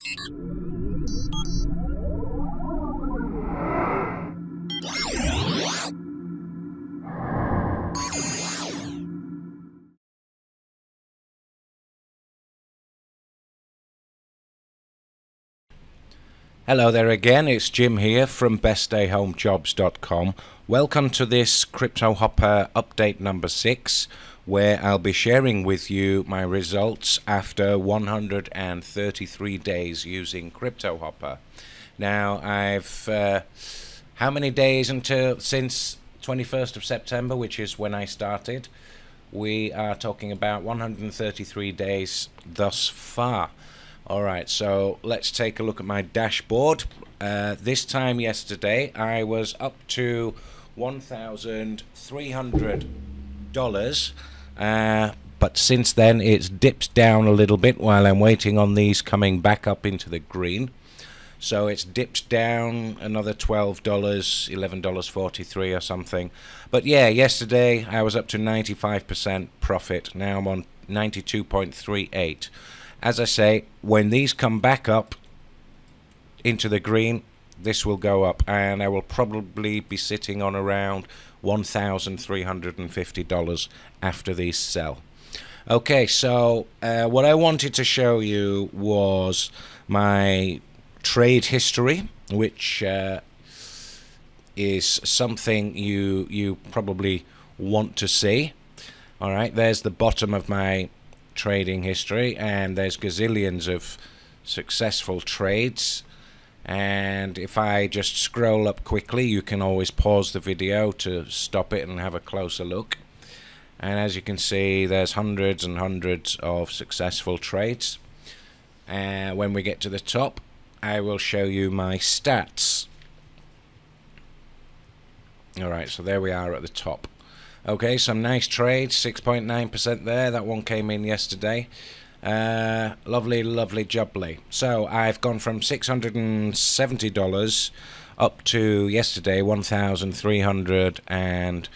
Hello there again, it's Jim here from bestayhomejobs.com. Welcome to this CryptoHopper update number 6, where I'll be sharing with you my results after 133 days using CryptoHopper. Now, I've how many days since 21st of September, which is when I started? We are talking about 133 days thus far. Alright, so let's take a look at my dashboard. This time yesterday I was up to $1,300, but since then it's dipped down a little bit while I'm waiting on these coming back up into the green. So it's dipped down another $12, $11.43 or something. But yeah, yesterday I was up to 95% profit. Now I'm on 92.38. As I say, when these come back up into the green, this will go up, and I will probably be sitting on around $1,350 after these sell. Okay, so what I wanted to show you was my trade history, which is something you probably want to see. All right, there's the bottom of my trading history, and there's gazillions of successful trades. And if I just scroll up quickly, you can always pause the video to stop it and have a closer look. And as you can see, there's hundreds and hundreds of successful trades. And when we get to the top, I will show you my stats. Alright, so there we are at the top. Okay, some nice trades, 6.9% there. That one came in yesterday. Lovely, lovely jubbly. So I've gone from $670 up to yesterday $1,300, and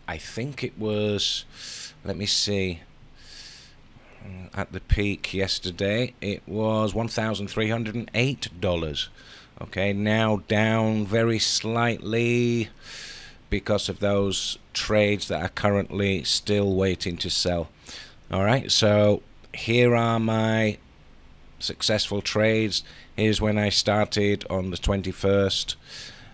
I think it was, let me see, at the peak yesterday it was $1,308. Okay, now down very slightly because of those trades that are currently still waiting to sell. Alright, so here are my successful trades. Here's when I started on the 21st,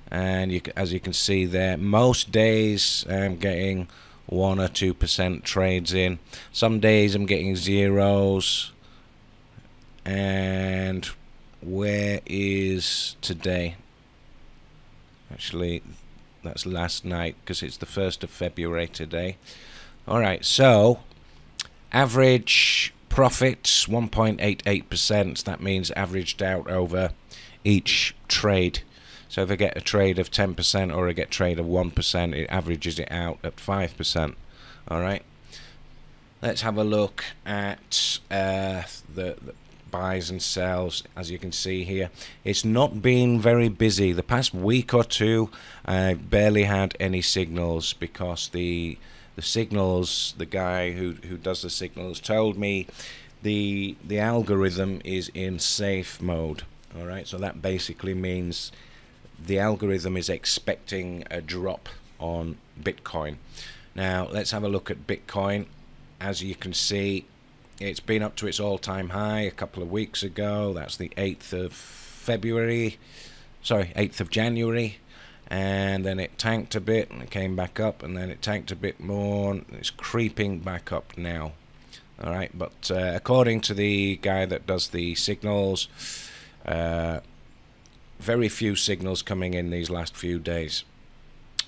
and as you can see there, most days I'm getting 1 or 2% trades in. Some days I'm getting zeros. And where is today? Actually, that's last night, because it's the 1st of February today. Alright, so average profits 1.88%. That means averaged out over each trade. So if I get a trade of 10% or I get a trade of 1%, it averages it out at 5%. Alright, let's have a look at the buys and sells. As you can see here, it's not been very busy. The past week or two I barely had any signals, because the signals, the guy who does the signals told me the algorithm is in safe mode. Alright, so that basically means the algorithm is expecting a drop on Bitcoin. Now let's have a look at Bitcoin. As you can see, it's been up to its all-time high a couple of weeks ago. That's the 8th of February, sorry, 8th of January, and then it tanked a bit and it came back up, and then it tanked a bit more, and it's creeping back up now. Alright, but according to the guy that does the signals, very few signals coming in these last few days,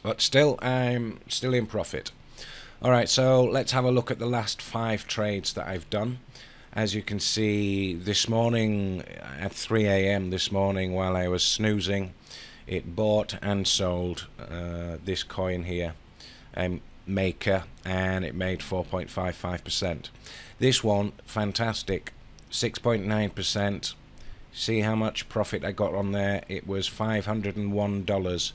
but still I'm still in profit. Alright, so let's have a look at the last 5 trades that I've done. As you can see, this morning at 3 AM this morning, while I was snoozing, it bought and sold this coin here, Maker, and it made 4.55%. This one, fantastic, 6.9%. See how much profit I got on there? It was $501.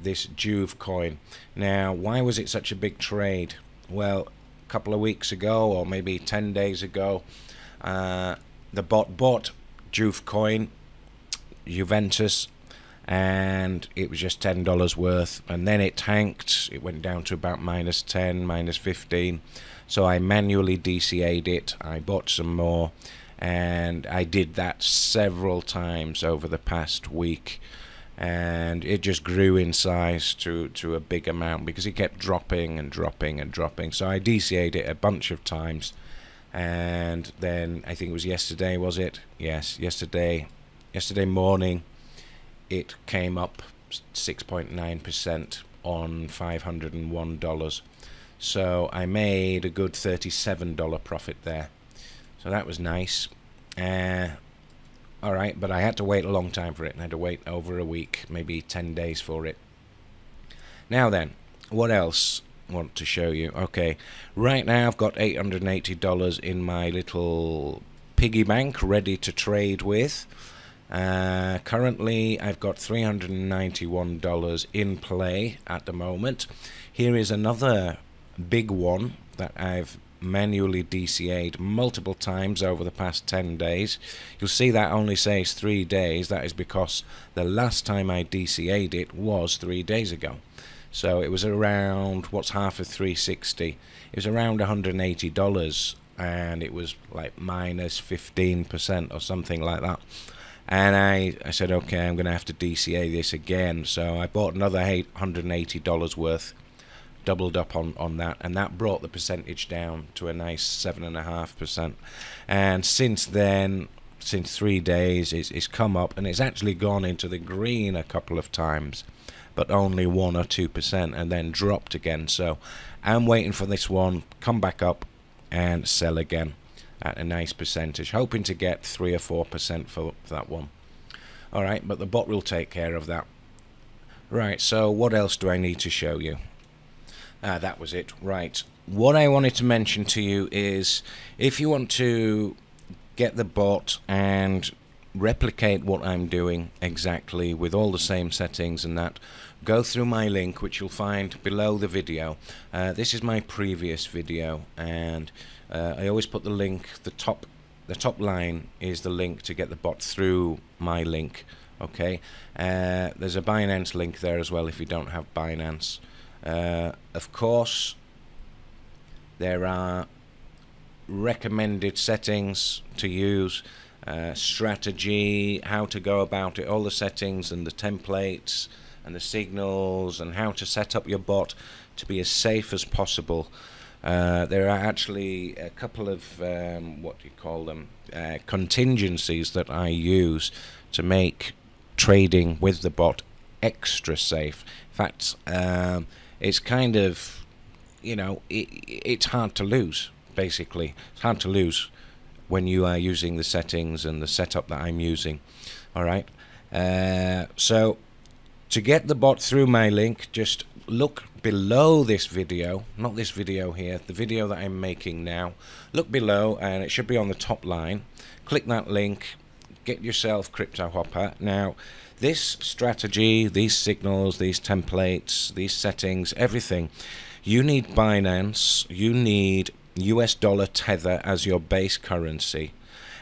This Juve coin. Now, why was it such a big trade? Well, a couple of weeks ago, or maybe 10 days ago, the bot bought Juve coin, Juventus, and it was just $10 worth, and then it tanked. It went down to about -10, -15, so I manually DCA'd it. I bought some more, and I did that several times over the past week, and it just grew in size to a big amount because it kept dropping and dropping and dropping. So I DCA'd it a bunch of times, and then I think it was yesterday, was it? Yes, yesterday morning it came up 6.9% on $501. So I made a good $37 profit there. So that was nice. Alright, but I had to wait a long time for it. I had to wait over a week, maybe 10 days for it. Now then, what else I want to show you? Okay, right now I've got $880 in my little piggy bank ready to trade with. Currently I've got $391 in play at the moment. Here is another big one that I've manually DCA'd multiple times over the past 10 days. You'll see that only says 3 days. That is because the last time I DCA'd it was 3 days ago. So it was around, what's half of 360? It was around $180, and it was like -15% or something like that. And I said, okay, I'm going to have to DCA this again. So I bought another $180 worth, doubled up on that, and that brought the percentage down to a nice 7.5%. And since then, since 3 days, it's come up, and it's actually gone into the green a couple of times, but only 1 or 2%, and then dropped again. So I'm waiting for this one come back up and sell again at a nice percentage, hoping to get 3 or 4% for that one. Alright, but the bot will take care of that. Right, so what else do I need to show you? That was it. Right, what I wanted to mention to you is, if you want to get the bot and replicate what I'm doing exactly with all the same settings and that, go through my link, which you'll find below the video. This is my previous video, and I always put the link, the top line is the link to get the bot through my link. Okay, there's a Binance link there as well if you don't have Binance. Of course, there are recommended settings to use, strategy, how to go about it, all the settings and the templates and the signals, and how to set up your bot to be as safe as possible. There are actually a couple of what do you call them, contingencies that I use to make trading with the bot extra safe. In fact, it's kind of, you know, it's hard to lose. Basically, it's hard to lose when you are using the settings and the setup that I'm using. Alright, so to get the bot through my link, just look below this video, not this video here, the video that I'm making now. Look below, and it should be on the top line. Click that link, get yourself CryptoHopper. Now, this strategy, these signals, these templates, these settings, everything, you need Binance, you need US dollar Tether as your base currency.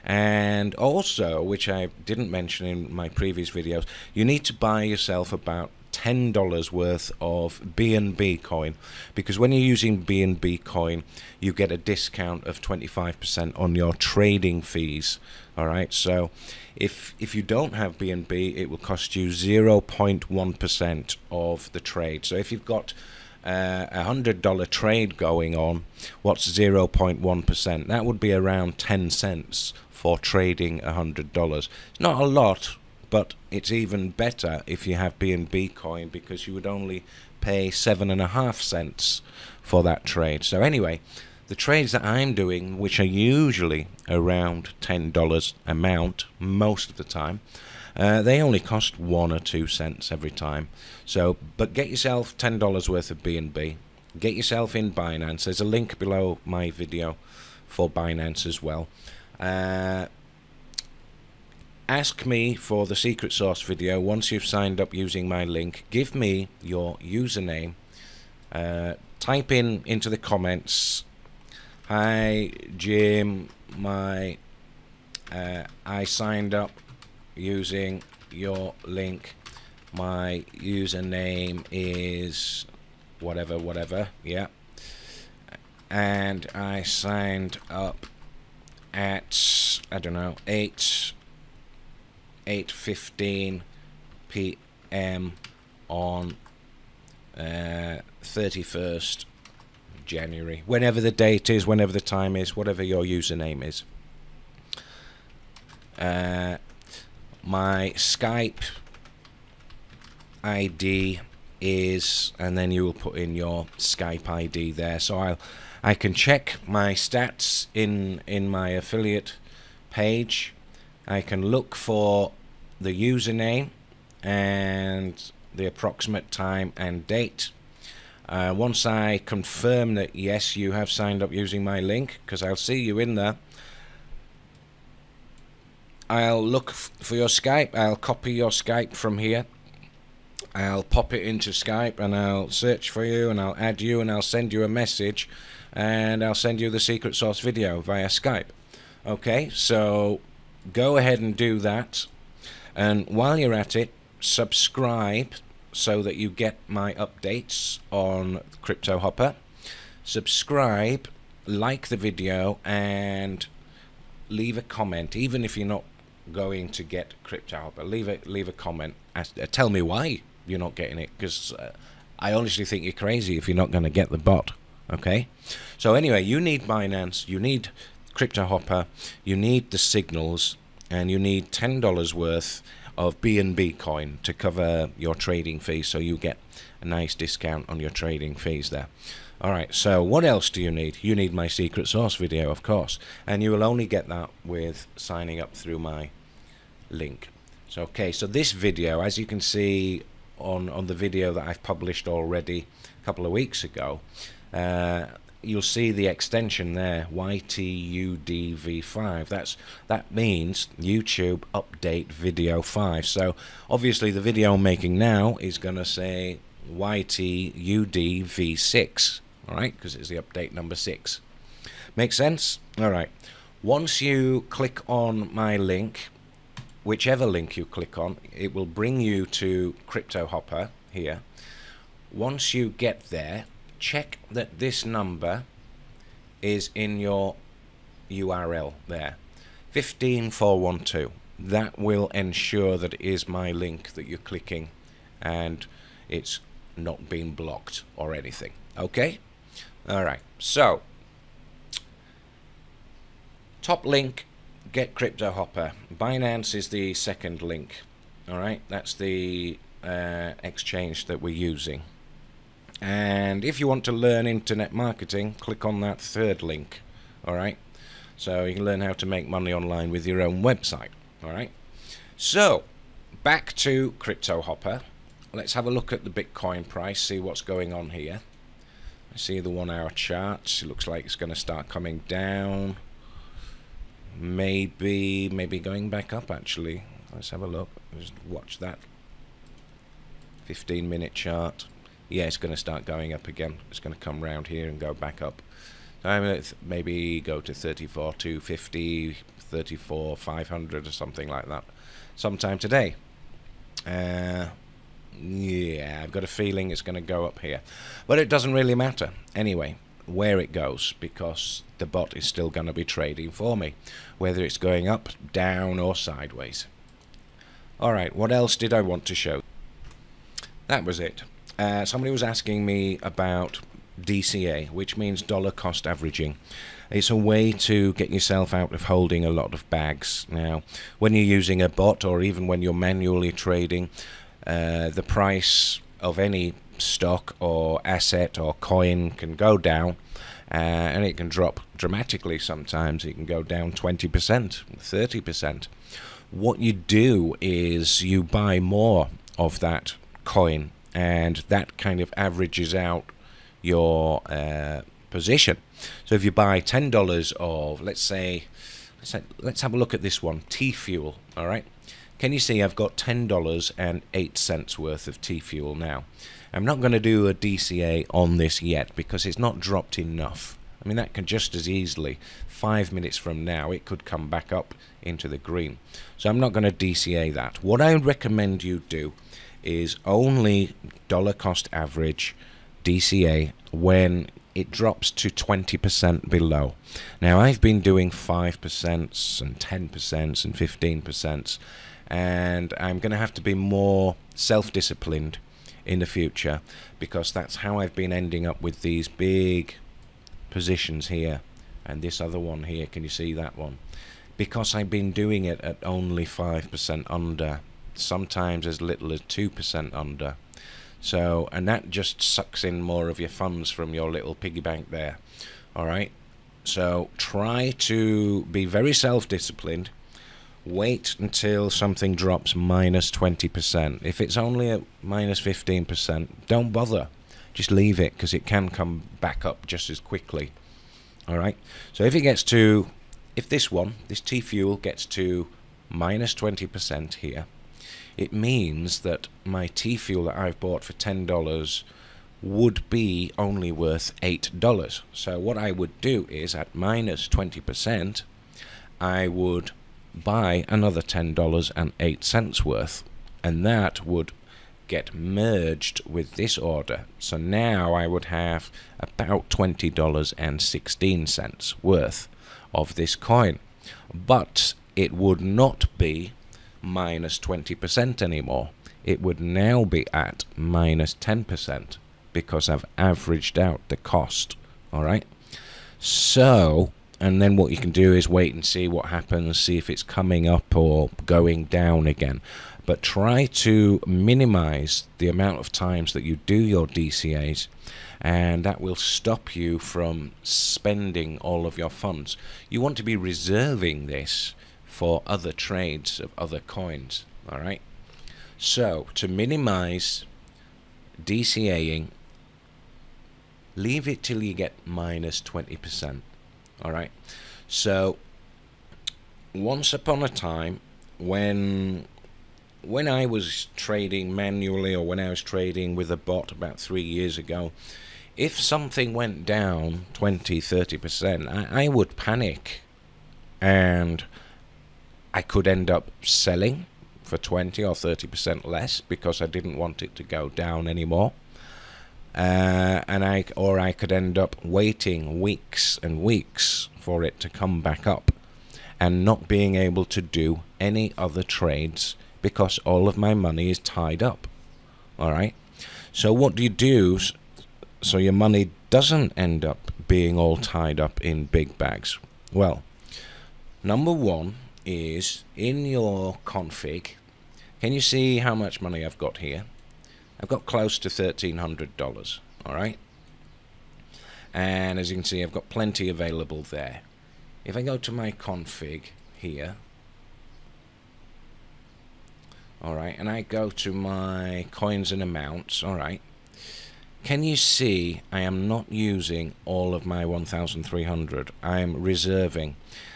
And also, which I didn't mention in my previous videos, you need to buy yourself about $10 worth of BNB coin, because when you're using BNB coin, you get a discount of 25% on your trading fees. Alright, so if you don't have BNB, it will cost you 0.1% of the trade. So if you've got $100 trade going on, what's 0.1%? That would be around 10 cents for trading $100. It's not a lot, but it's even better if you have BNB coin, because you would only pay 7.5 cents for that trade. So anyway, the trades that I'm doing, which are usually around $10 amount most of the time, they only cost 1 or 2 cents every time. So, but get yourself $10 worth of BNB. Get yourself in Binance. There's a link below my video for Binance as well. Ask me for the secret source video once you've signed up using my link. Give me your username. Type into the comments, "Hi Jim, my I signed up using your link. My username is whatever, yeah. And I signed up at, I don't know, 8:15 p.m. on 31st January. Whenever the date is, whenever the time is, whatever your username is. My Skype ID is, and then you will put in your Skype ID there, so I can check my stats in my affiliate page. I can look for the username and the approximate time and date. Once I confirm that yes, you have signed up using my link, because I'll see you in there, I'll look for your Skype. I'll copy your Skype from here. I'll pop it into Skype and I'll search for you and I'll add you and I'll send you a message and I'll send you the secret source video via Skype. Okay, so go ahead and do that, and while you're at it, subscribe so that you get my updates on CryptoHopper. Subscribe, like the video, and leave a comment. Even if you're not going to get CryptoHopper, leave a comment. Tell me why you're not getting it, because I honestly think you're crazy if you're not going to get the bot. Okay, so anyway, you need Binance, you need CryptoHopper, you need the signals, and you need $10 worth of BNB coin to cover your trading fees, so you get a nice discount on your trading fees there. Alright, so what else do you need? You need my secret source video, of course, and you will only get that with signing up through my link. So okay, so this video, as you can see on the video that I've published already a couple of weeks ago, you'll see the extension there, YTUDV5. That means YouTube Update Video 5. So obviously the video I'm making now is going to say YTUDV6, alright, because it's the update number 6. Make sense? Alright, once you click on my link, whichever link you click on, it will bring you to CryptoHopper here. Once you get there, check that this number is in your URL there, 15412. That will ensure that it is my link that you're clicking and it's not being blocked or anything. Okay? Alright, so top link, get CryptoHopper. Binance is the second link. Alright, that's the exchange that we're using. And if you want to learn internet marketing, click on that third link. Alright, so you can learn how to make money online with your own website. Alright, so back to CryptoHopper. Let's have a look at the Bitcoin price, see what's going on here. I see the 1 hour chart. It looks like it's going to start coming down. Maybe going back up actually. Let's have a look. Just watch that 15-minute chart. Yeah, it's going to start going up again. It's going to come round here and go back up. Maybe go to 34,250, 34,500 or something like that sometime today. Yeah, I've got a feeling it's going to go up here, but it doesn't really matter anyway where it goes, because the bot is still going to be trading for me, whether it's going up, down or sideways. Alright, what else did I want to show? That was it. Somebody was asking me about DCA, which means dollar cost averaging. It's a way to get yourself out of holding a lot of bags. Now, when you're using a bot or even when you're manually trading, the price of any stock or asset or coin can go down, and it can drop dramatically sometimes. It can go down 20%, 30%. What you do is you buy more of that coin, and that kind of averages out your position. So if you buy $10 of, let's have a look at this one, T-Fuel. All right, can you see I've got $10.08 worth of T-Fuel now? I'm not going to do a DCA on this yet because it's not dropped enough. I mean, that can just as easily, 5 minutes from now, it could come back up into the green. So I'm not going to DCA that. What I recommend you do is only dollar cost average DCA when it drops to 20% below. Now, I've been doing 5% and 10% and 15%, and I'm going to have to be more self-disciplined in the future, because that's how I've been ending up with these big positions here and this other one here. Can you see that one? Because I've been doing it at only 5% under, sometimes as little as 2% under. So, and that just sucks in more of your funds from your little piggy bank there. Alright, so try to be very self-disciplined. Wait until something drops minus 20%. If it's only at minus 15%, don't bother. Just leave it, because it can come back up just as quickly. Alright, so if it gets to, if this T-Fuel gets to minus 20% here, it means that my T-Fuel that I've bought for $10 would be only worth $8. So what I would do is, at minus 20%, I would buy another $10.08 worth, and that would get merged with this order. So now I would have about $20.16 worth of this coin, but it would not be minus 20% anymore. It would now be at minus 10%, because I've averaged out the cost. Alright, so, and then what you can do is wait and see what happens, see if it's coming up or going down again. But try to minimize the amount of times that you do your DCAs, and that will stop you from spending all of your funds. You want to be reserving this for other trades of other coins. Alright, so to minimize DCAing, leave it till you get minus 20%. Alright, so once upon a time, when I was trading manually, or when I was trading with a bot about 3 years ago, if something went down 20-30%, I would panic, and I could end up selling for 20 or 30% less, because I didn't want it to go down anymore. Or I could end up waiting weeks and weeks for it to come back up, and not being able to do any other trades, because all of my money is tied up. Alright, so what do you do so your money doesn't end up being all tied up in big bags? Well, number one is, in your config, can you see how much money I've got here? I've got close to $1,300. Alright, and as you can see, I've got plenty available there. If I go to my config here, alright, and I go to my coins and amounts, alright, can you see I am not using all of my 1,300? I am reserving.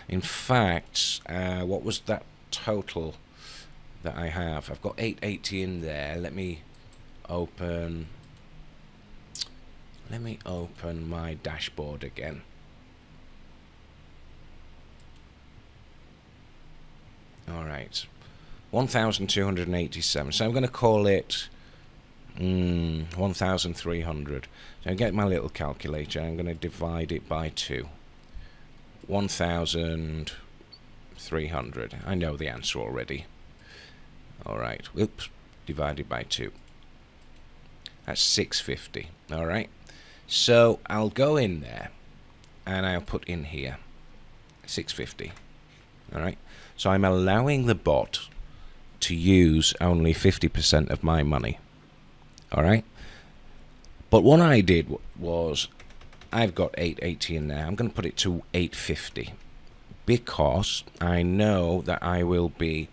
In fact, what was that total that I have? I've got 880 in there. Let me open my dashboard again. Alright, 1,287. So I'm going to call it 1,300. So I get my little calculator. I'm going to divide it by 2. 1,300. I know the answer already. Alright, oops, divided by 2. That's 650. Alright, so I'll go in there and I'll put in here 650. Alright, so I'm allowing the bot to use only 50% of my money. Alright, but what I did was, I've got 880 in there. I'm going to put it to 850, because I know that I will be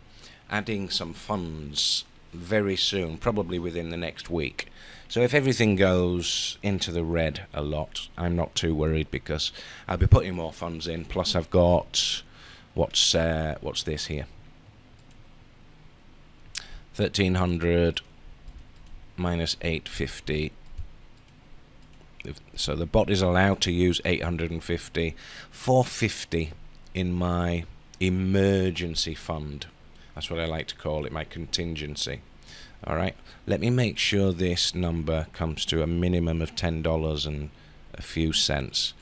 adding some funds very soon, probably within the next week. So if everything goes into the red a lot, I'm not too worried, because I'll be putting more funds in. Plus I've got, what's this here? 1,300 minus 850. So the bot is allowed to use 850, 450 in my emergency fund. That's what I like to call it, my contingency. Alright, let me make sure this number comes to a minimum of $10 and a few cents.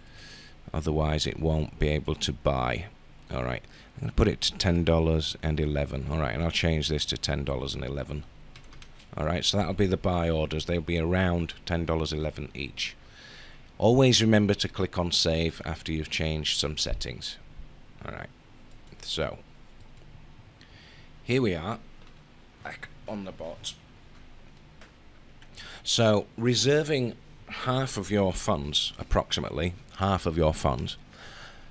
Otherwise it won't be able to buy. Alright, I'm going to put it to $10.11. Alright, and I'll change this to $10.11. Alright, so that'll be the buy orders. They'll be around $10.11 each. Always remember to click on save after you've changed some settings. Alright, so here we are, back on the bot. So reserving half of your funds, approximately half of your funds,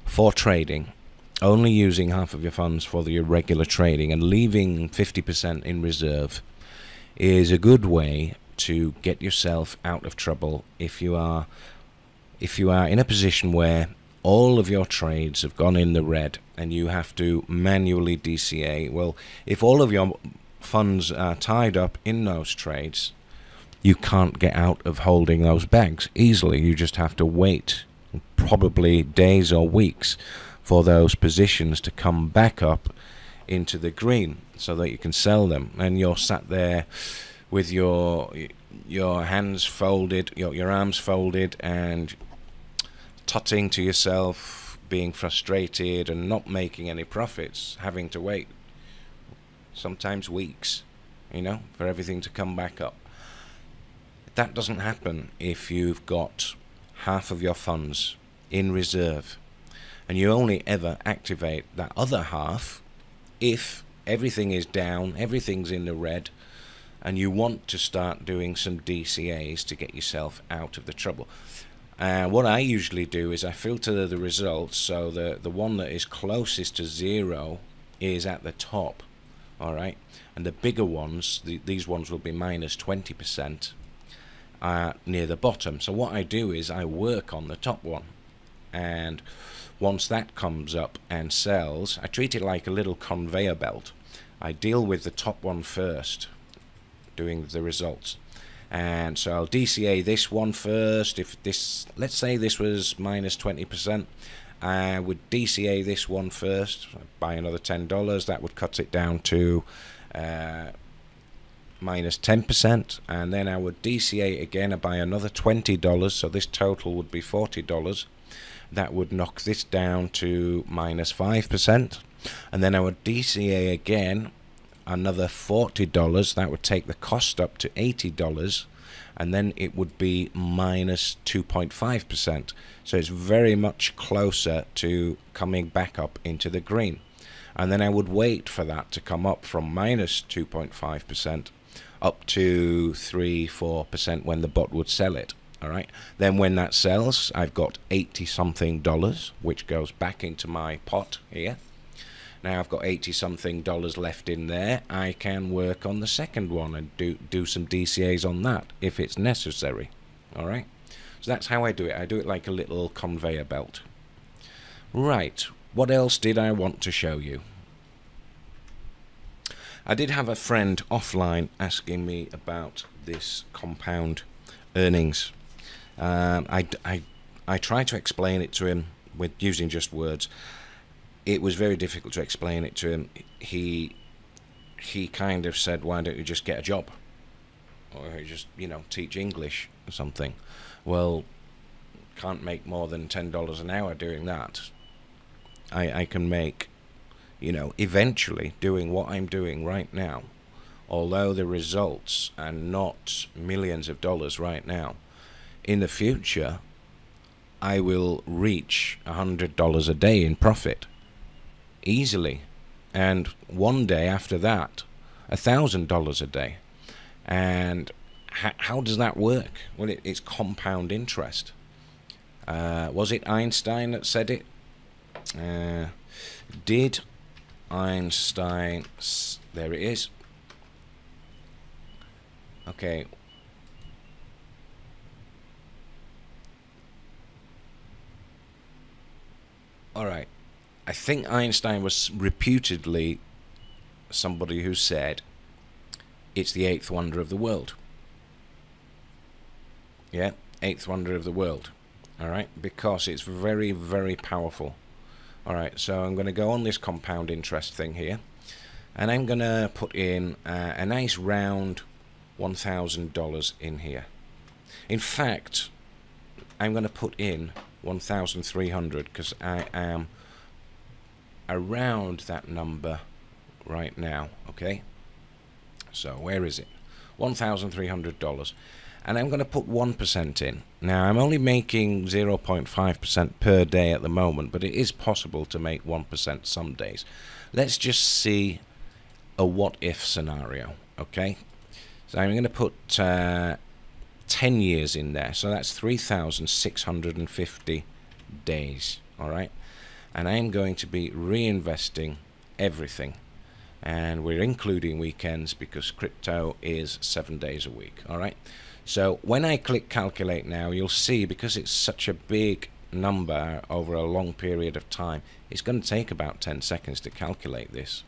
for trading, only using half of your funds for the regular trading and leaving 50% in reserve, is a good way to get yourself out of trouble if you are in a position where all of your trades have gone in the red and you have to manually DCA. Well, if all of your funds are tied up in those trades, you can't get out of holding those bags easily. You just have to wait probably days or weeks for those positions to come back up into the green so that you can sell them, and you're sat there with your hands folded, your arms folded, and tutting to yourself, being frustrated and not making any profits, having to wait sometimes weeks, you know, for everything to come back up. That doesn't happen if you've got half of your funds in reserve, and you only ever activate that other half if everything is down, everything's in the red, and you want to start doing some DCAs to get yourself out of the trouble. What I usually do is I filter the results, so the one that is closest to zero is at the top, alright, and the bigger ones, these ones will be minus 20%, near the bottom. So what I do is I work on the top one, and once that comes up and sells, I treat it like a little conveyor belt. I deal with the top one first, doing the results. And so I'll DCA this one first. If this, let's say this was minus 20%, I would DCA this one first, buy another $10. That would cut it down to minus 10%, and then I would DCA again and buy another $20, so this total would be $40. That would knock this down to minus 5%, and then I would DCA again another $40. That would take the cost up to $80, and then it would be minus 2.5%. So it's very much closer to coming back up into the green. And then I would wait for that to come up from minus 2.5% up to 3-4% when the bot would sell it. Alright, then when that sells, I've got $80-something, which goes back into my pot here. Now I've got $80-something left in there. I can work on the second one and do some DCAs on that if it's necessary. Alright, so that's how I do it. I do it like a little conveyor belt. Right, what else did I want to show you? I did have a friend offline asking me about this compound earnings. I tried to explain it to him with using just words. It was very difficult to explain it to him. He kind of said, why don't you just get a job, or just, you know, teach English or something. Well, can't make more than $10 an hour doing that. I can make, you know, eventually doing what I'm doing right now, although the results are not millions of dollars right now. In the future, I will reach $100 a day in profit easily, and one day after that $1,000 a day. And how does that work? Well, it's compound interest. Was it Einstein that said it? Did Einstein? There it is. Okay. Alright, I think Einstein was reputedly somebody who said it's the eighth wonder of the world. Yeah, eighth wonder of the world. Alright, because it's very, very powerful. Alright, so I'm going to go on this compound interest thing here, and I'm going to put in a nice round $1,000 in here. In fact, I'm going to put in 1,300 because I am around that number right now. Okay, so where is it? $1,300, and I'm going to put 1% in. Now I'm only making 0.5% per day at the moment, but it is possible to make 1% some days. Let's just see a what if scenario. Okay, so I'm going to put 10 years in there, so that's 3,650 days. Alright, and I'm going to be reinvesting everything, and we're including weekends because crypto is 7 days a week. Alright, so when I click calculate now, you'll see, because it's such a big number over a long period of time, it's going to take about 10 seconds to calculate this.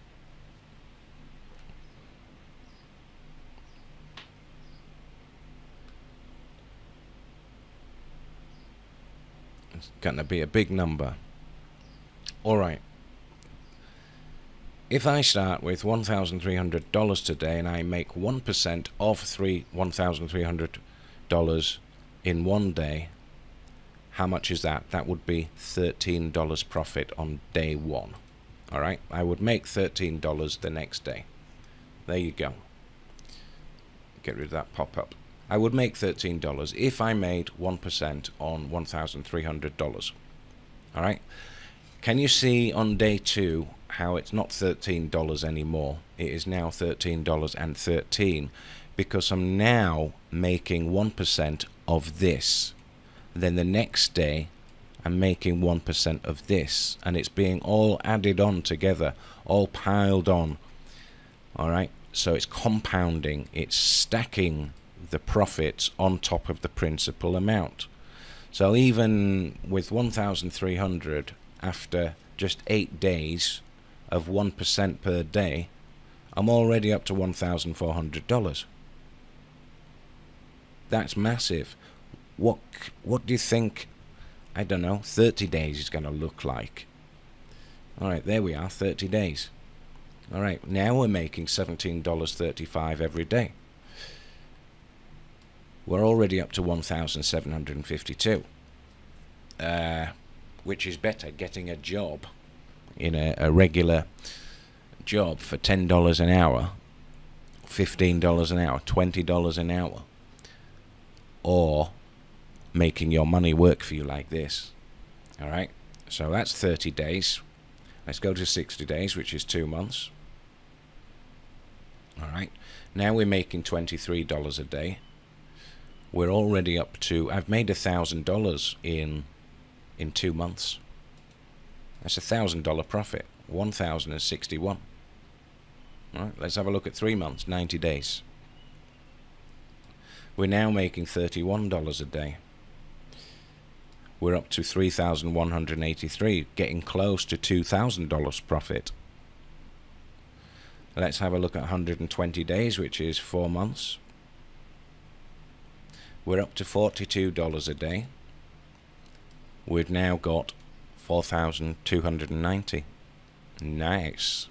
It's going to be a big number. Alright, if I start with $1,300 today and I make 1% of $1,300 in one day, how much is that? That would be $13 profit on day one. Alright, I would make $13 the next day. There you go. Get rid of that pop-up. I would make $13 if I made 1% on $1,300. Alright, can you see on day two how it's not $13 anymore? It is now $13.13 because I'm now making 1% of this. Then the next day I'm making 1% of this, and it's being all added on together, all piled on. Alright, so it's compounding, it's stacking the profits on top of the principal amount. So even with 1,300, after just 8 days of 1% per day, I'm already up to $1,400. That's massive. What do you think, I don't know, 30 days is going to look like? Alright, there we are, 30 days. Alright, now we're making $17.35 every day. We're already up to 1,752. Which is better, getting a job in a regular job for $10 an hour, $15 an hour, $20 an hour, or making your money work for you like this. Alright, so that's 30 days. Let's go to 60 days, which is 2 months. Alright, now we're making $23 a day. We're already up to, I've made $1,000 in 2 months. That's $1,000 profit, 1,061. Alright, let's have a look at 3 months, 90 days. We're now making $31 a day. We're up to 3,183, getting close to $2,000 profit. Let's have a look at 120 days, which is 4 months. We're up to $42 a day. We've now got 4,290. Nice.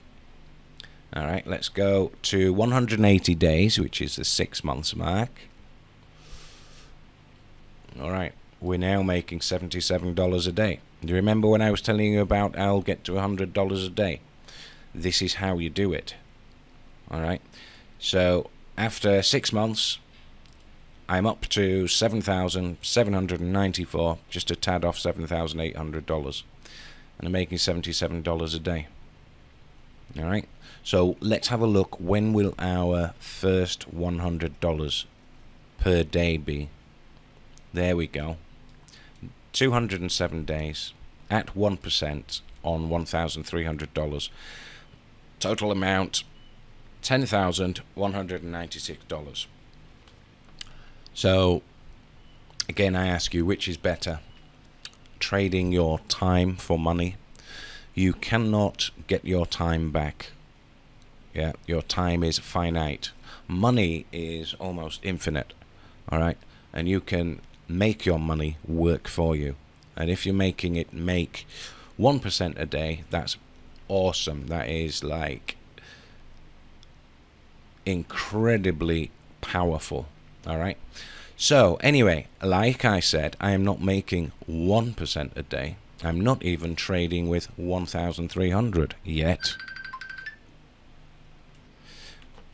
Alright, let's go to 180 days, which is the 6 months mark. Alright, we're now making $77 a day. Do you remember when I was telling you about I'll get to $100 a day? This is how you do it. Alright, so after 6 months, I'm up to 7,794, just a tad off $7,800, and I'm making $77 a day. Alright, so let's have a look. When will our first $100 per day be? There we go. 207 days at 1% on $1,300. Total amount $10,196. So again, I ask you, which is better? Trading your time for money. You cannot get your time back. Yeah, your time is finite. Money is almost infinite. Alright, and you can make your money work for you. And if you're making it make 1% a day, that's awesome. That is like incredibly powerful. All right. So anyway, like I said, I am not making 1% a day. I'm not even trading with 1,300 yet.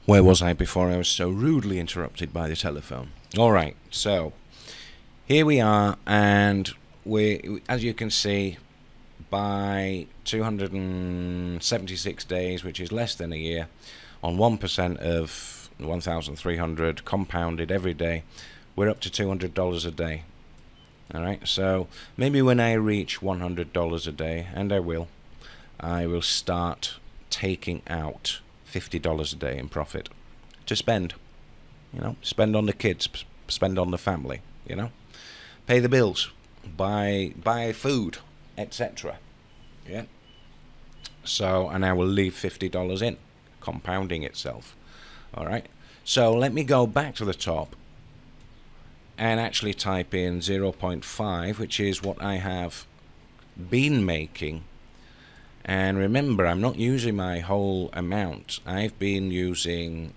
Where was I before I was so rudely interrupted by the telephone? All right, so here we are, and we, as you can see, by 276 days, which is less than a year, on 1% of 1,300 compounded every day, we're up to $200 a day. All right, so maybe when I reach $100 a day, and I will start taking out $50 a day in profit to spend. You know, spend on the kids, spend on the family. You know, pay the bills, buy food, etc. Yeah. So, and I will leave $50 in, compounding itself. All right. So let me go back to the top and actually type in 0.5, which is what I have been making. And remember, I'm not using my whole amount. I've been using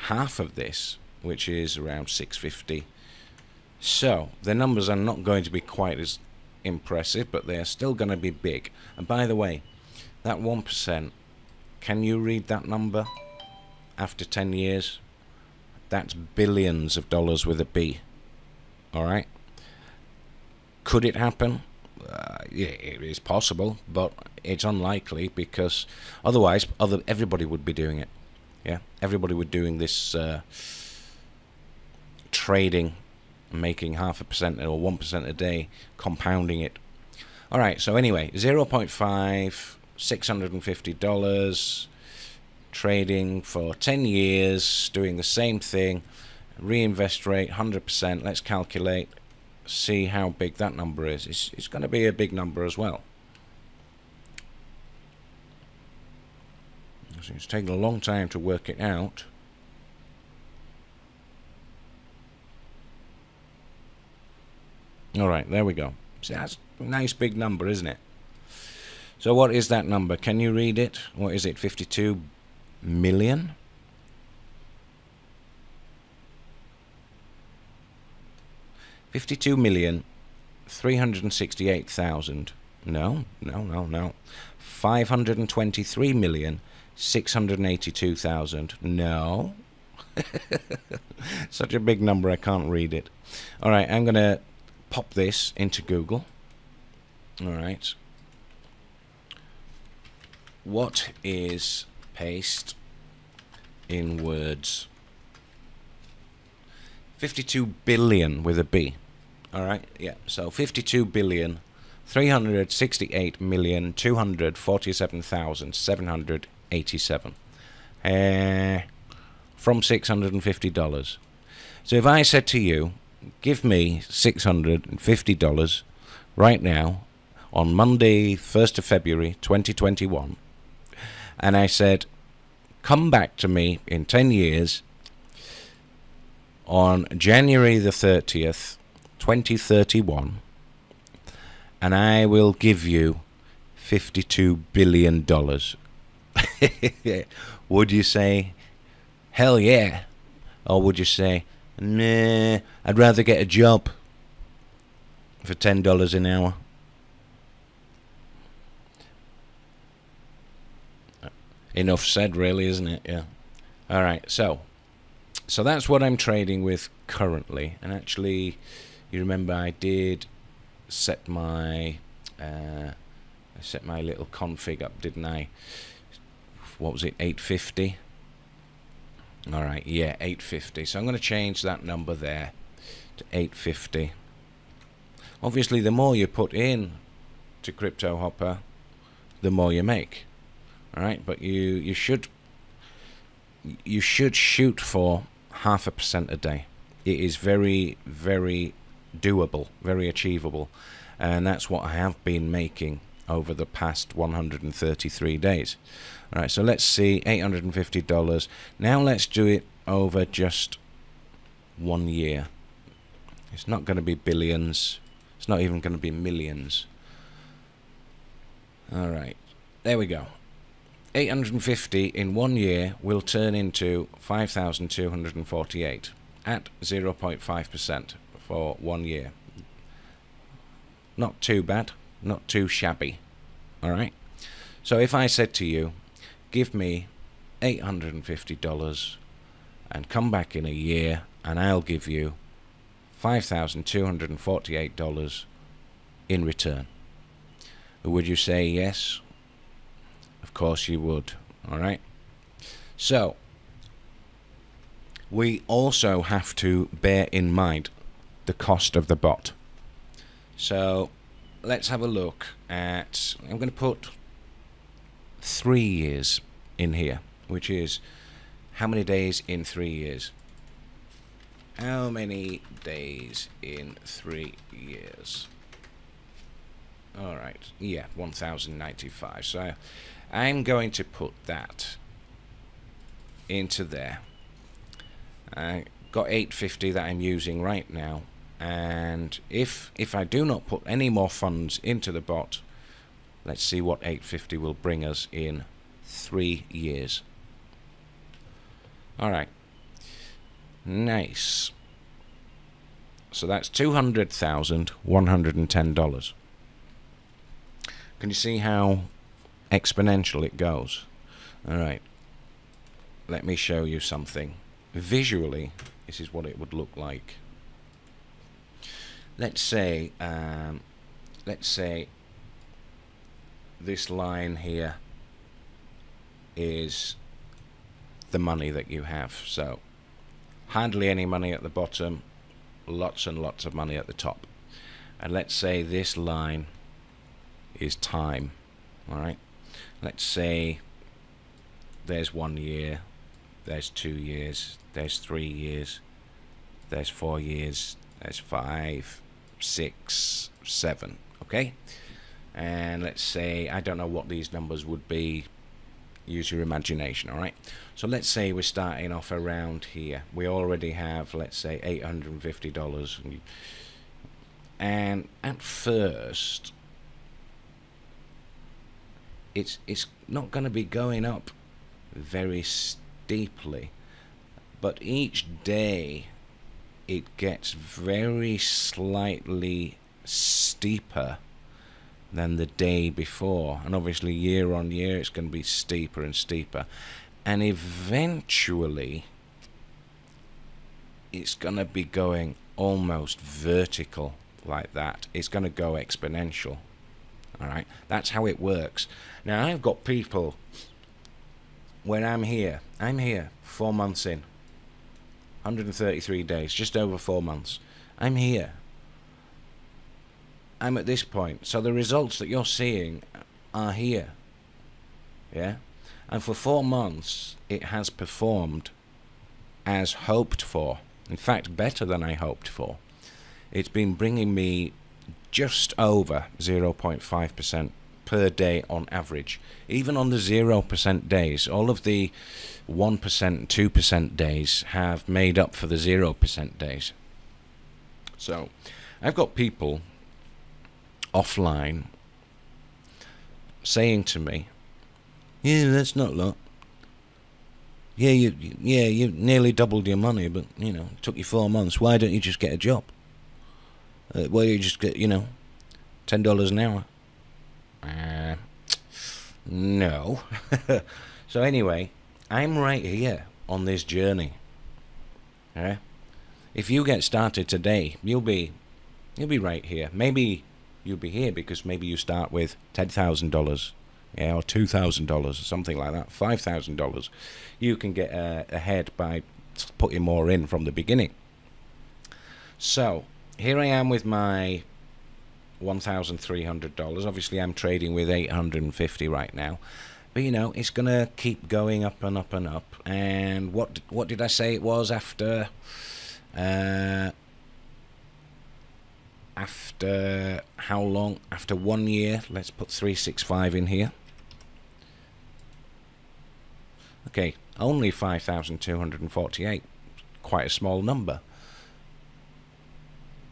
half of this, which is around 650. So the numbers are not going to be quite as impressive, but they are still going to be big. And by the way, that 1%, can you read that number after 10 years? That's billions of dollars with a B. All right. Could it happen? Yeah, it is possible, but it's unlikely, because otherwise everybody would be doing it. Yeah, everybody would doing this trading, making 0.5% or 1% a day, compounding it. All right, so anyway, 0.5, $650, trading for 10 years, doing the same thing, reinvest rate 100%. Let's calculate, see how big that number is. It's going to be a big number as well. So it's taken a long time to work it out. All right, there we go. See, that's a nice big number, isn't it? So what is that number? Can you read it? What is it? 52 million? $52,368,000. No. 523,682,000. No. Such a big number, I can't read it. All right, I'm going to pop this into Google. All right. What is paste in words? 52 billion with a B. All right, yeah. So 52,368,247,787 from $650. So if I said to you, give me $650 right now on Monday, 1st of February 2021, and I said, come back to me in 10 years on January the 30th, 2031, and I will give you $52 billion. Would you say, hell yeah? Or would you say, nah, I'd rather get a job for $10 an hour? Enough said, really, isn't it? Yeah. All right, so that's what I'm trading with currently. And actually, you remember I did set my little config up, didn't I? What was it? 850. All right, yeah, 850. So I'm going to change that number there to 850. Obviously, the more you put in to CryptoHopper, the more you make. All right, but you should shoot for 0.5% a day. It is very, very doable, very achievable, and that's what I have been making over the past 133 days. All right, so let's see, $850. Now let's do it over just 1 year. It's not going to be billions. It's not even going to be millions. Alright, there we go. 850 in 1 year will turn into 5,248 at 0.5% for 1 year. Not too bad, not too shabby. Alright, so if I said to you, give me $850 and come back in a year and I'll give you $5,248 in return, would you say yes? Of course you would. Alright, so we also have to bear in mind the cost of the bot. So let's have a look at, I'm going to put 3 years in here, which is how many days in 3 years? How many days in 3 years? Alright, yeah, 1,095. So I'm going to put that into there. I got 850 that I'm using right now, and if I do not put any more funds into the bot, let's see what 850 will bring us in 3 years. Alright, nice. So that's $200,110. Can you see how exponential it goes? Alright, let me show you something. Visually, this is what it would look like. Let's say this line here is the money that you have. So hardly any money at the bottom, lots and lots of money at the top. And let's say this line is time. Alright, let's say there's 1 year, there's 2 years, there's 3 years, there's 4 years, there's 5, 6, 7. Okay, and let's say, I don't know what these numbers would be, use your imagination. Alright, so let's say we're starting off around here. We already have, let's say, $850, and at first it's not going to be going up very steeply, but each day it gets very slightly steeper than the day before, and obviously year on year it's going to be steeper and steeper, and eventually it's going to be going almost vertical like that. It's going to go exponential. Alright, that's how it works. Now I've got people when I'm here 4 months in, 133 days, just over 4 months. I'm here, I'm at this point, so the results that you're seeing are here. Yeah, and for 4 months it has performed as hoped for. In fact, better than I hoped for. It's been bringing me just over 0.5% per day on average. Even on the 0% days, all of the 1% and 2% days have made up for the 0% days. So I've got people offline saying to me, yeah, that's not a lot. Yeah, you nearly doubled your money, but you know, it took you 4 months. Why don't you just get a job? Why don't you just get, you know, $10 an hour? No. So anyway, I'm right here on this journey. Yeah? If you get started today, you'll be right here. Maybe you'll be here because maybe you start with $10,000, yeah, or $2,000 or something like that, $5,000. You can get ahead by putting more in from the beginning. So here I am with my $1,300. Obviously I'm trading with 850 right now, but you know, it's gonna keep going up and up and up. And what did I say it was after how long? After 1 year, let's put 365 in here. Okay, only 5,248, quite a small number.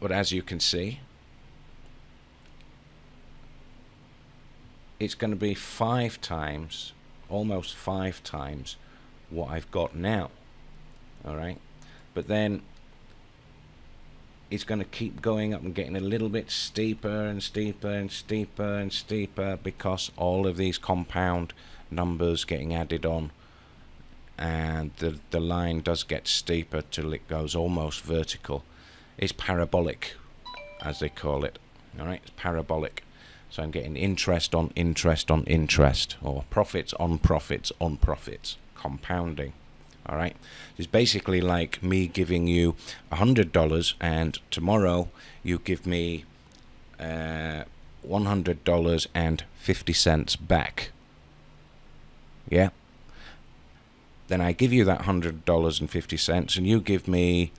But as you can see, it's going to be 5 times, almost 5 times what I've got now. Alright, but then it's going to keep going up and getting a little bit steeper and steeper and steeper and steeper, because all of these compound numbers getting added on, and the line does get steeper till it goes almost vertical. It's parabolic, as they call it. Alright, it's parabolic. So I'm getting interest on interest on interest, or profits on profits on profits, compounding. Alright, it's basically like me giving you $100 and tomorrow you give me $100.50 back. Yeah, then I give you that $100.50 and you give me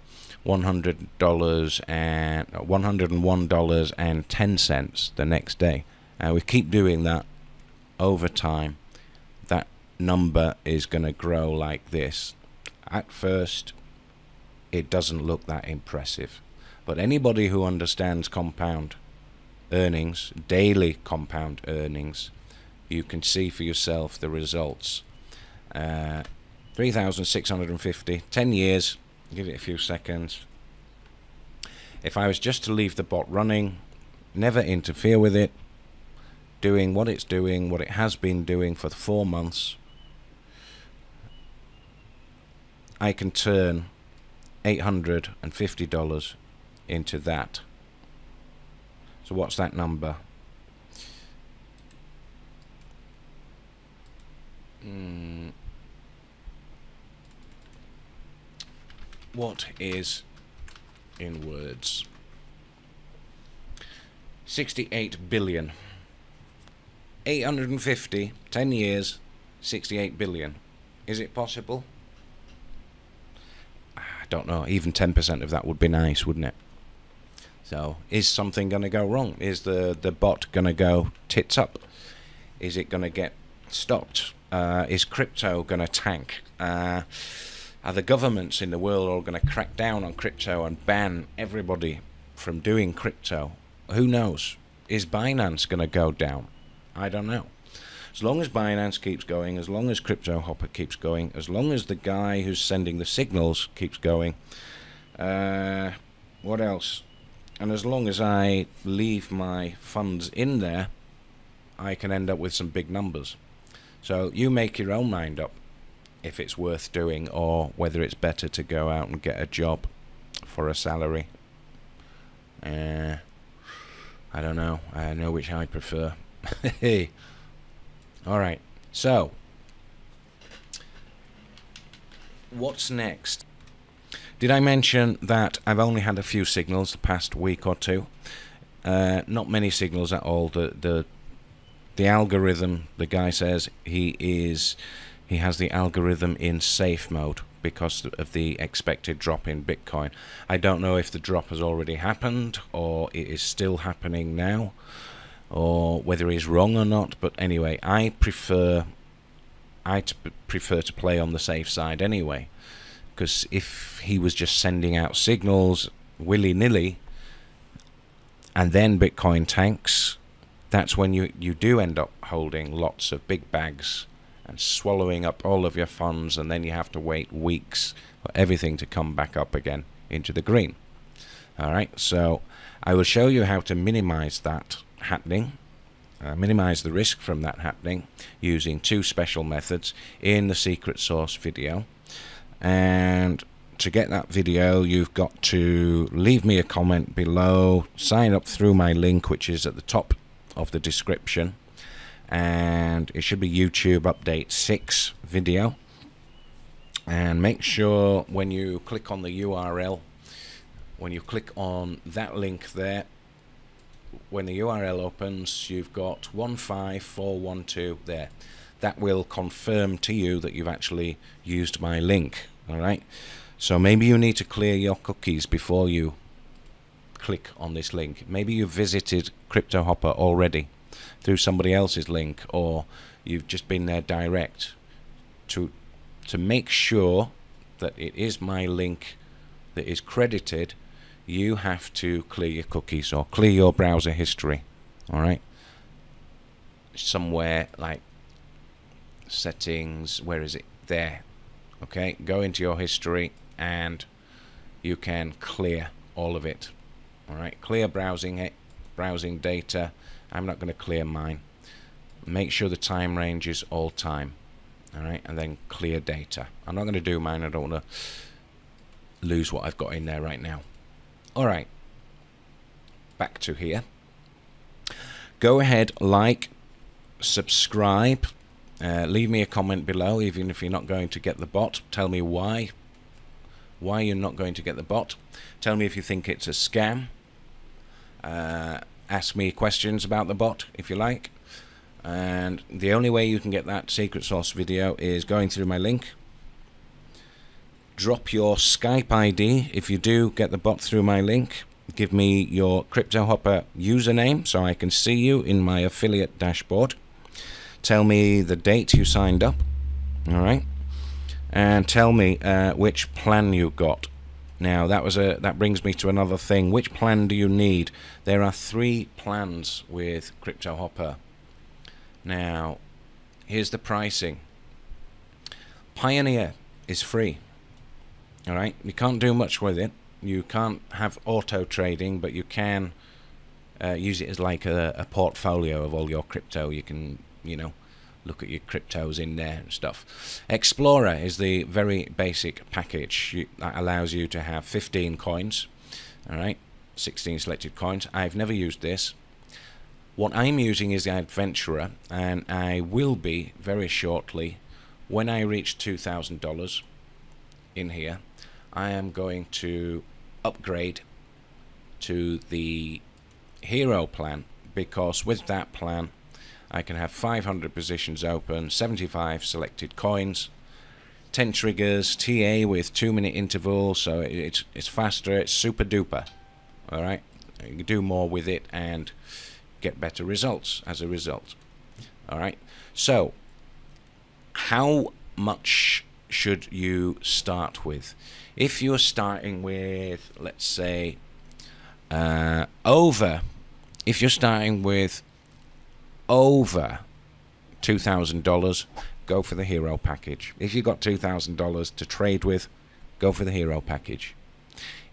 $101.10 the next day, and we keep doing that over time. That number is going to grow like this. At first it doesn't look that impressive, but anybody who understands compound earnings, daily compound earnings, you can see for yourself the results. 3,650, 10 years. Give it a few seconds. If I was just to leave the bot running, never interfere with it, doing what it's doing, what it has been doing for 4 months, I can turn $850 into that. So what's that number? What is in words? 68 billion. 850, 10 years, 68 billion. Is it possible? I don't know. Even 10% of that would be nice, wouldn't it? So, is something going to go wrong? Is the bot going to go tits up? Is it going to get stopped? Is crypto going to tank? Are the governments in the world all going to crack down on crypto and ban everybody from doing crypto? Who knows? Is Binance going to go down? I don't know. As long as Binance keeps going, as long as CryptoHopper keeps going, as long as the guy who's sending the signals keeps going, what else? And as long as I leave my funds in there, I can end up with some big numbers. So you make your own mind up if it's worth doing, or whether it's better to go out and get a job for a salary. I don't know. I know which I prefer. Alright, so what's next? Did I mention that I've only had a few signals the past week or two? Not many signals at all. The algorithm, the guy says he has the algorithm in safe mode because of the expected drop in Bitcoin. I don't know if the drop has already happened or it is still happening now, or whether he's wrong or not. But anyway, I prefer to play on the safe side anyway, because if he was just sending out signals willy-nilly and then Bitcoin tanks, that's when you do end up holding lots of big bags and swallowing up all of your funds, and then you have to wait weeks for everything to come back up again into the green. Alright, so I will show you how to minimize that happening, minimize the risk from that happening, using 2 special methods in the secret source video. And to get that video, you've got to leave me a comment below, sign up through my link, which is at the top of the description, and it should be YouTube update 6 video. And make sure when you click on the URL, when you click on that link there, when the URL opens, you've got 15412 there. That will confirm to you that you've actually used my link. Alright, so maybe you need to clear your cookies before you click on this link. Maybe you've visited CryptoHopper already through somebody else's link, or you've just been there direct. To make sure that it is my link that is credited, you have to clear your cookies or clear your browser history. Alright, somewhere like settings, where is it? There. Okay, go into your history and you can clear all of it. Alright, clear browsing data. I'm not going to clear mine. Make sure the time range is all time. Alright, and then clear data. I'm not going to do mine, I don't want to lose what I've got in there right now. Alright, back to here. Go ahead, like, subscribe, leave me a comment below, even if you're not going to get the bot. Tell me why you're not going to get the bot. Tell me if you think it's a scam. Ask me questions about the bot if you like. And the only way you can get that secret sauce video is going through my link. Drop your Skype ID if you do get the bot through my link. Give me your CryptoHopper username so I can see you in my affiliate dashboard. Tell me the date you signed up. Alright. And tell me which plan you got. Now that brings me to another thing. Which plan do you need? There are 3 plans with CryptoHopper. Now, here's the pricing. Pioneer is free. Alright, you can't do much with it. You can't have auto trading, but you can use it as like a portfolio of all your crypto. You can, you know, look at your cryptos in there and stuff. Explorer is the very basic package that allows you to have 15 coins. Alright, 16 selected coins. I've never used this. What I'm using is the Adventurer, and I will be very shortly, when I reach $2,000 in here, I am going to upgrade to the Hero plan, because with that plan I can have 500 positions open, 75 selected coins, 10 triggers, TA with 2-minute intervals, so it's faster, it's super duper. Alright, you can do more with it and get better results as a result. Alright, so how much should you start with? If you're starting with, let's say, if you're starting with over $2,000, go for the Hero package. If you've got $2,000 to trade with, go for the Hero package.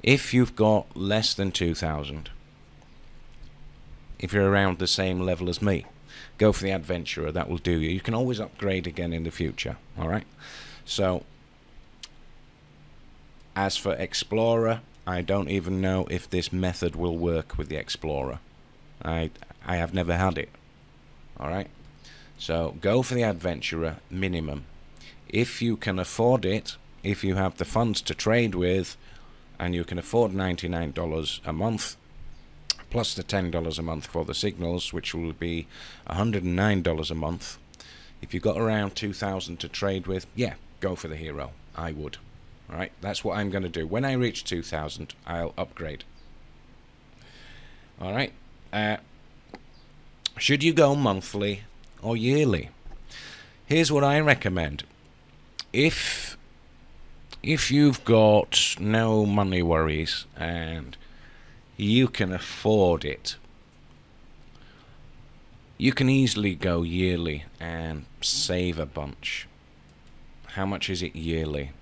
If you've got less than 2,000, if you're around the same level as me, go for the Adventurer. That will do you. You can always upgrade again in the future. Alright, so as for Explorer, I don't even know if this method will work with the Explorer. I have never had it. Alright, so go for the Adventurer minimum. If you can afford it, if you have the funds to trade with, and you can afford $99 a month, plus the $10 a month for the signals, which will be $109 a month. If you've got around 2,000 to trade with, yeah, go for the Hero. I would. Alright, that's what I'm going to do. When I reach 2,000, I'll upgrade. Alright, should you go monthly or yearly? Here's what I recommend. If you've got no money worries and you can afford it, you can easily go yearly and save a bunch. How much is it yearly?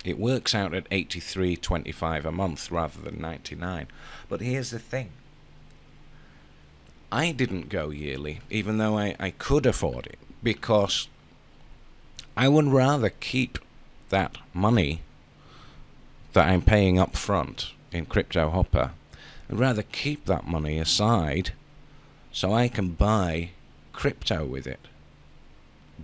It works out at $83.25 a month rather than $99. But here's the thing. I didn't go yearly, even though I could afford it, because I would rather keep that money that I'm paying up front in CryptoHopper. I'd rather keep that money aside so I can buy crypto with it.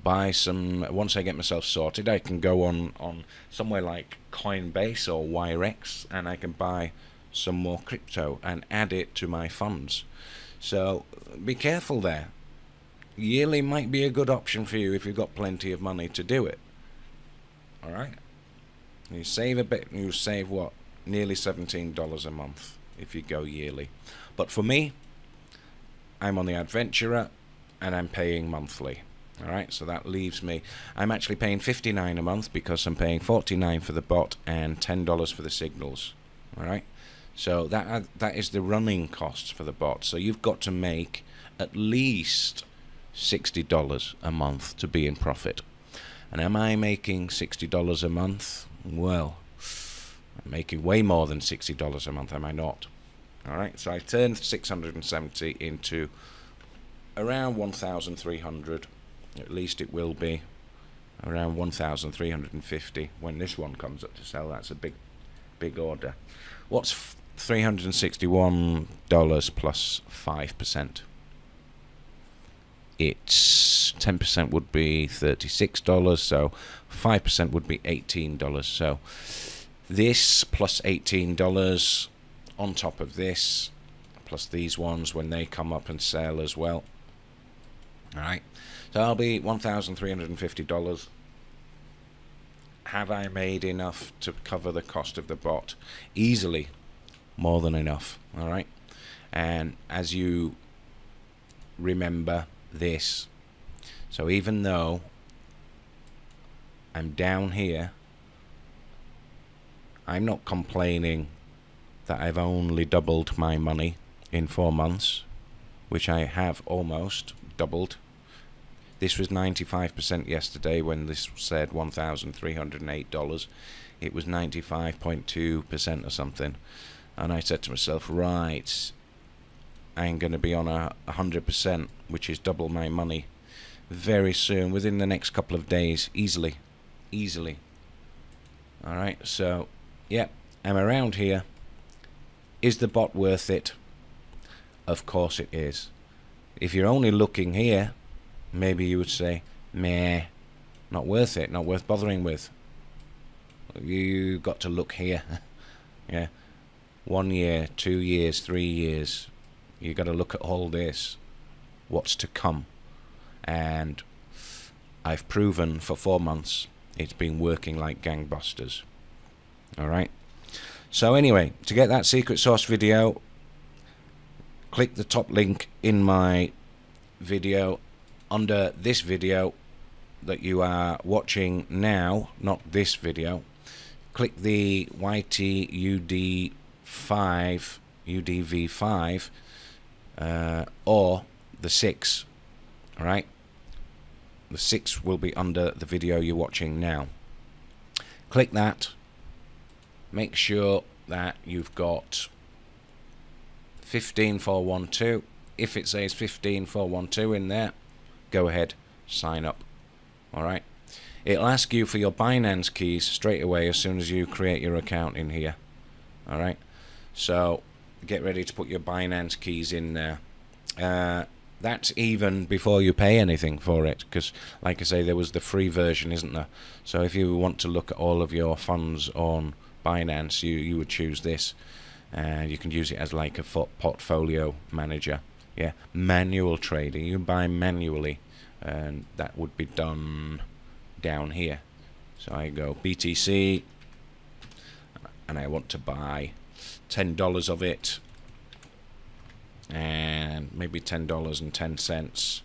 Buy some, once I get myself sorted, I can go on somewhere like Coinbase or Wirex, and I can buy some more crypto and add it to my funds. So be careful there. Yearly might be a good option for you if you've got plenty of money to do it. Alright? You save a bit, you save what? Nearly $17 a month if you go yearly. But for me, I'm on the Adventurer and I'm paying monthly. Alright, so that leaves me, I'm actually paying $59 a month because I'm paying $49 for the bot and $10 for the signals. Alright, So that is the running costs for the bot. So you've got to make at least $60 a month to be in profit. And am I making $60 a month? Well, I'm making way more than $60 a month, am I not? Alright, so I turned 670 into around 1,300. At least it will be around 1,350 when this one comes up to sell. That's a big order. What's $361 plus 5%? It's 10% would be $36, so 5% would be $18. So this plus $18 on top of this, plus these ones when they come up and sell as well. Alright, so I'll be $1,350. Have I made enough to cover the cost of the bot? Easily, more than enough. Alright, and as you remember this, so even though I'm down here, I'm not complaining that I've only doubled my money in 4 months, which I have almost doubled. This was 95% yesterday when this said $1,308. It was 95.2% or something. And I said to myself, right, I'm going to be on 100%, which is double my money, very soon, within the next couple of days, easily. Alright, so, yeah, I'm around here. Is the bot worth it? Of course it is. If you're only looking here, maybe you would say, meh, not worth it, not worth bothering with. You got to look here. Yeah, 1 year, 2 years, 3 years. You got to look at all this, what's to come. And I've proven for 4 months it's been working like gangbusters. Alright, so anyway, to get that secret sauce video, click the top link in my video under this video that you are watching now, not this video. Click the YTUD5 UDV5 or the 6. Alright, the 6 will be under the video you're watching now. Click that. Make sure that you've got 15412. If it says 15412 in there, go ahead, sign up. Alright, it'll ask you for your Binance keys straight away as soon as you create your account in here. Alright, so get ready to put your Binance keys in there. That's even before you pay anything for it, because like I say, there was the free version, isn't there? So if you want to look at all of your funds on Binance, you would choose this, and you can use it as like a portfolio manager. Yeah, manual trading, you buy manually, and that would be done down here. So I go BTC, and I want to buy $10 of it, and maybe $10.10,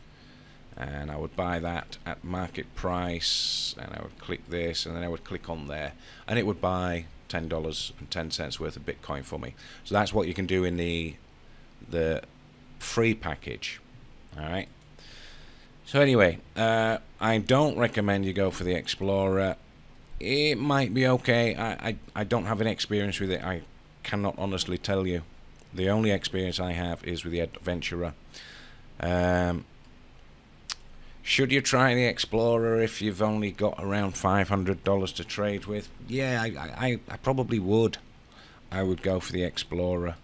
and I would buy that at market price, and I would click this, and then I would click on there, and it would buy $10.10 worth of Bitcoin for me. So that's what you can do in the free package. Alright, so anyway, I don't recommend you go for the Explorer. It might be okay. I don't have any experience with it. I cannot honestly tell you. The only experience I have is with the Adventurer. Should you try the Explorer if you've only got around $500 to trade with? Yeah, I probably would. I would go for the Explorer.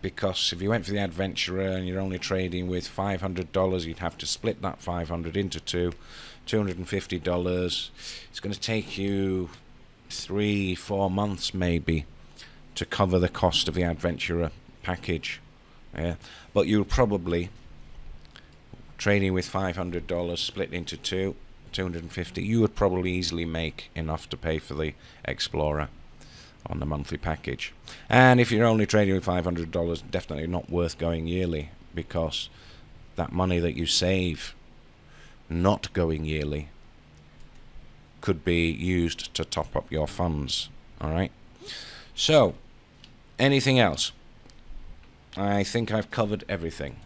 Because if you went for the Adventurer and you're only trading with $500, you'd have to split that 500 into two, $250. It's going to take you 3-4 months maybe to cover the cost of the Adventurer package. Yeah, but you'll probably, trading with $500 split into two, $250, you would probably easily make enough to pay for the Explorer on the monthly package. And if you're only trading with $500, definitely not worth going yearly, because that money that you save not going yearly could be used to top up your funds. Alright, so Anything else? I think I've covered everything.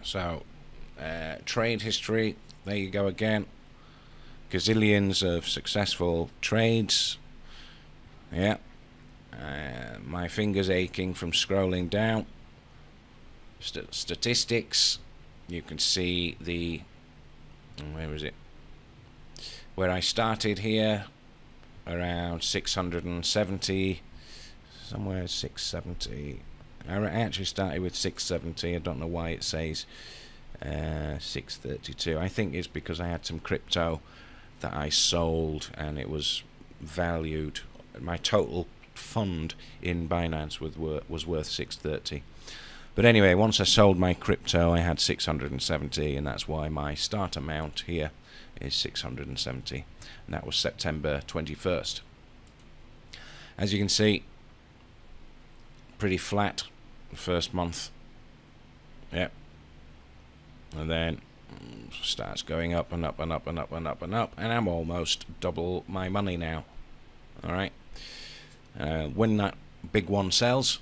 So, trade history, there you go again. Gazillions of successful trades. Yeah. My fingers aching from scrolling down. Statistics. You can see the... where is it? Where I started here, around 670, somewhere 670. I actually started with 670. I don't know why it says 632. I think it's because I had some crypto that I sold and it was valued. My total fund in Binance was worth 630. But anyway, once I sold my crypto, I had 670, and that's why my start amount here is 670, and that was September 21st. As you can see, pretty flat the first month. Yep. And then starts going up and up and up and up and up and up, and I'm almost double my money now. Alright. When that big one sells,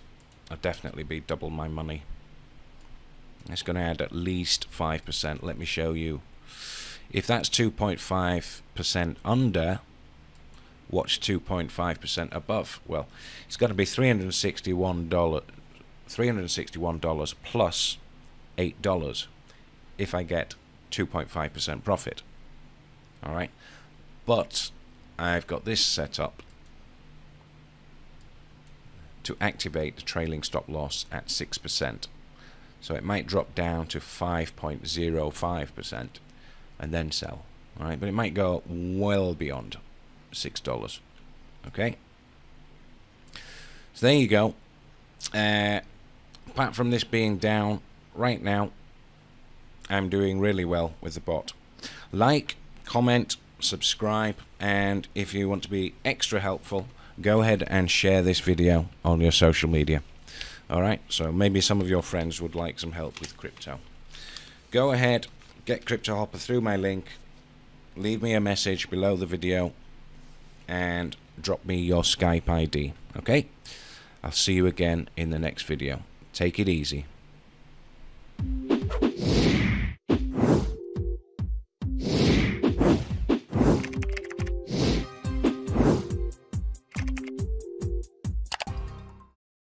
I'll definitely be double my money. It's going to add at least 5%. Let me show you. If that's 2.5% under, what's 2.5% above? Well, it's got to be $361 plus $8 if I get 2.5% profit. Alright, but I've got this set up to activate the trailing stop loss at 6%. So it might drop down to 5.05% and then sell. Alright, but it might go well beyond $6. Okay? So there you go. Apart from this being down right now, I'm doing really well with the bot. Like, comment, subscribe, and if you want to be extra helpful, go ahead and share this video on your social media. Alright, so maybe some of your friends would like some help with crypto. Go ahead, get CryptoHopper through my link, leave me a message below the video, and drop me your Skype ID. Okay? I'll see you again in the next video. Take it easy.